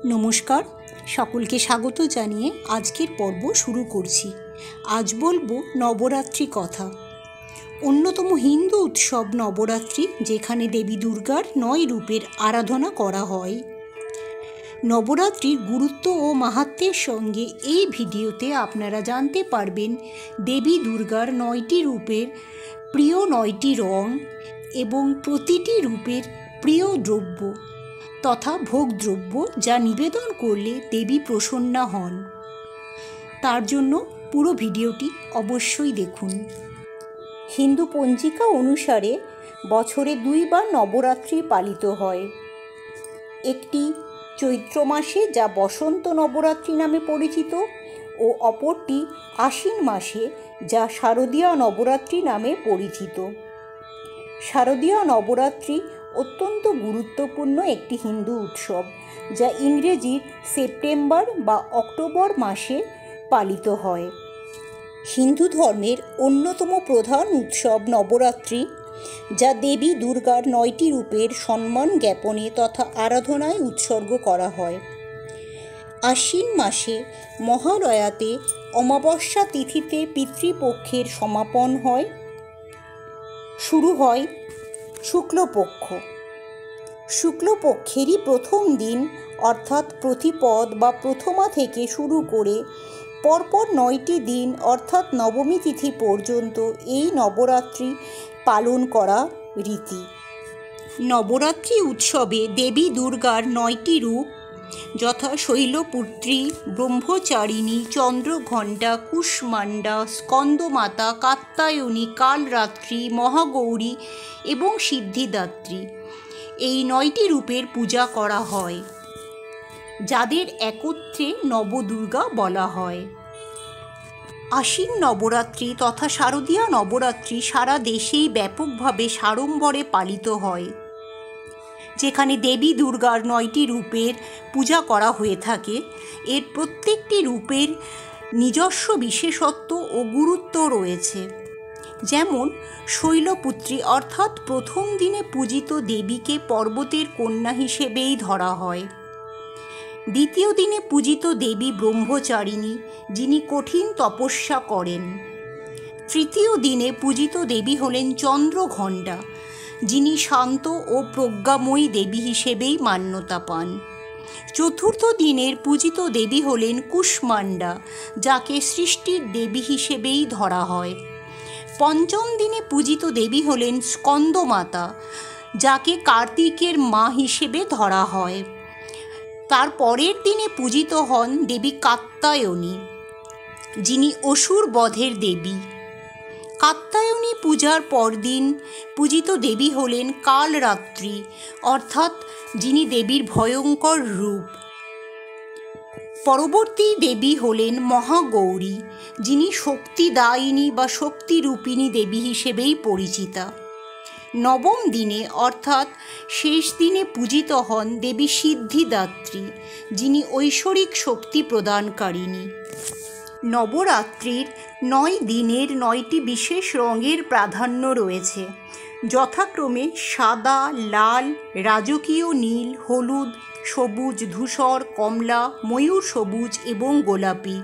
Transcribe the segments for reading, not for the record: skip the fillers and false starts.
নমস্কার, সকলকে স্বাগত জানিয়ে আজকের পর্ব শুরু করছি। আজ বলবো নবরাত্রি কথা। অন্যতম হিন্দু উৎসব নবরাত্রি, যেখানে দেবী দুর্গার 9 রূপের আরাধনা করা হয়। নবরাত্রির গুরুত্ব ও মাহাত্ম্যের সঙ্গে এই ভিডিওতে আপনারা জানতে পারবেন দেবী দুর্গার 9টি রূপের প্রিয় 9টি রং এবং প্রতিটি রূপের প্রিয় দ্রব্য তথা ভোগদ্রব্য, যা নিবেদন করলে দেবী প্রসন্না হন। তার জন্য পুরো ভিডিওটি অবশ্যই দেখুন। হিন্দু পঞ্জিকা অনুসারে বছরে 2 বার নবরাত্রি পালিত হয়। একটি চৈত্র মাসে, যা বসন্ত নবরাত্রি নামে পরিচিত, ও অপরটি আশ্বিন মাসে, যা শারদীয়া নবরাত্রি নামে পরিচিত। শারদীয়া নবরাত্রি অত্যন্ত গুরুত্বপূর্ণ একটি হিন্দু উৎসব, যা ইংরেজির সেপ্টেম্বর বা অক্টোবর মাসে পালিত হয়। হিন্দু ধর্মের অন্যতম প্রধান উৎসব নবরাত্রি, যা দেবী দুর্গার 9টি রূপের সম্মান জ্ঞাপনে তথা আরাধনায় উৎসর্গ করা হয়। আশ্বিন মাসে মহালয়াতে অমাবস্যা তিথিতে পিতৃপক্ষের সমাপন হয়। শুরু হয় শুক্লপক্ষ। শুক্লপক্ষেরই প্রথম দিন অর্থাৎ প্রতিপদ বা প্রথমা থেকে শুরু করে পরপর 9টি দিন অর্থাৎ নবমী তিথি পর্যন্ত এই নবরাত্রি পালন করা রীতি। নবরাত্রি উৎসবে দেবী দুর্গার 9টি রূপ যথা শৈলপুত্রী, ব্রহ্মচারিণী, চন্দ্রঘণ্টা, কুষ্মাণ্ডা, স্কন্দমাতা, কাত্যায়নী, কালরাত্রি, মহাগৌরী এবং সিদ্ধিদাত্রী, এই 9টি রূপের পূজা করা হয়, যাদের একত্রে নবদুর্গা বলা হয়। আশ্বিন নবরাত্রি তথা শারদীয়া নবরাত্রি সারা দেশেই ব্যাপকভাবে সাড়ম্বরে পালিত হয়, যেখানে দেবী দুর্গার 9টি রূপের পূজা করা হয়ে থাকে। এর প্রত্যেকটি রূপের নিজস্ব বিশেষত্ব ও গুরুত্ব রয়েছে। যেমন শৈলপুত্রী অর্থাৎ প্রথম দিনে পূজিত দেবীকে পর্বতের কন্যা হিসেবেই ধরা হয়। দ্বিতীয় দিনে পূজিত দেবী ব্রহ্মচারিণী, যিনি কঠিন তপস্যা করেন। তৃতীয় দিনে পূজিত দেবী হলেন চন্দ্রঘণ্টা, যিনি শান্ত ও প্রজ্ঞাময়ী দেবী হিসেবেই মান্যতা পান। চতুর্থ দিনের পূজিত দেবী হলেন কুষ্মাণ্ডা, যাকে সৃষ্টির দেবী হিসেবেই ধরা হয়। পঞ্চম দিনে পূজিত দেবী হলেন স্কন্দমাতা, যাকে কার্তিকের মা হিসেবে ধরা হয়। তার পরের দিনে পূজিত হন দেবী কাত্যায়নী, যিনি অসুর বধের দেবী। কাত্যায়নী পূজার পরদিন পূজিত দেবী হলেন কালরাত্রি, অর্থাৎ যিনি দেবীর ভয়ঙ্কর রূপ। পরবর্তী দেবী হলেন মহাগৌরী, যিনি শক্তিদায়িনী বা শক্তিরূপিণী দেবী হিসেবেই পরিচিতা। নবম দিনে অর্থাৎ শেষ দিনে পূজিত হন দেবী সিদ্ধিদাত্রী, যিনি ঐশ্বরিক শক্তি প্রদানকারিণী। নবরাত্রির 9 দিনের 9টি বিশেষ রঙের প্রাধান্য রয়েছে, যথাক্রমে সাদা, লাল, রাজকীয় নীল, হলুদ, সবুজ, ধূসর, কমলা, ময়ূর সবুজ এবং গোলাপি।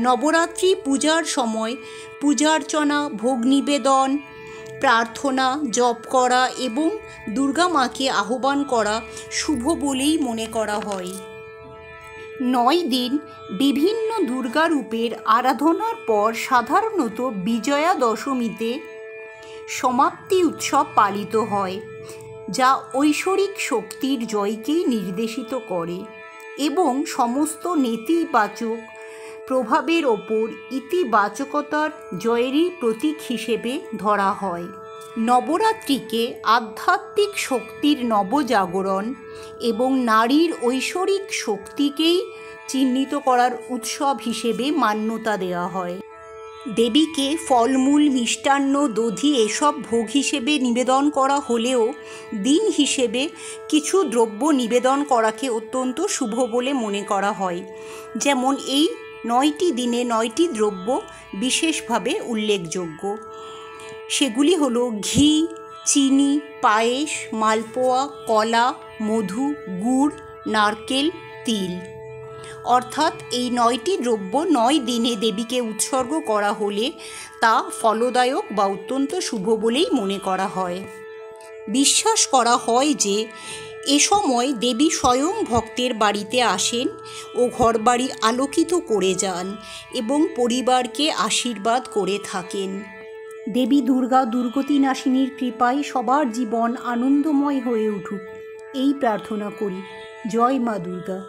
নবরাত্রি পূজার সময় পূজার্চনা, ভোগ নিবেদন, প্রার্থনা, জপ করা এবং দুর্গা মাকে আহ্বান করা শুভ বলেই মনে করা হয়। 9 দিন বিভিন্ন দুর্গা রূপের আরাধনার পর সাধারণত বিজয়া দশমীতে সমাপ্তি উৎসব পালিত হয়, যা ঐশ্বরিক শক্তির জয়কেই নির্দেশিত করে এবং সমস্ত নেতিবাচক প্রভাবের ওপর ইতিবাচকতার জয়েরই প্রতীক হিসেবে ধরা হয়। নবরাত্রিকে আধ্যাত্মিক শক্তির নবজাগরণ এবং নারীর ঐশ্বরিক শক্তিকেই চিহ্নিত করার উৎসব হিসেবে মান্যতা দেওয়া হয়। দেবীকে ফলমূল, মিষ্টান্ন, দধি এসব ভোগ হিসেবে নিবেদন করা হলেও দিন হিসেবে কিছু দ্রব্য নিবেদন করাকে অত্যন্ত শুভ বলে মনে করা হয়। যেমন এই 9টি দিনে 9টি দ্রব্য বিশেষভাবে উল্লেখযোগ্য। সেগুলি হলো ঘি, চিনি, পায়েস, মালপোয়া, কলা, মধু, গুড় নারকেল, তিল। অর্থাৎ এই 9টি দ্রব্য 9 দিনে দেবীকে উৎসর্গ করা হলে তা ফলদায়ক বা অত্যন্ত শুভ বলেই মনে করা হয়। বিশ্বাস করা হয় যে এ সময় দেবী স্বয়ং ভক্তের বাড়িতে আসেন ও ঘরবাড়ি আলোকিত করে যান এবং পরিবারকে আশীর্বাদ করে থাকেন। দেবী দুর্গা দুর্গতি নাশিনীর কৃপায় সবার জীবন আনন্দময় হয়ে উঠুক, এই প্রার্থনা করি। জয় মা দুর্গা।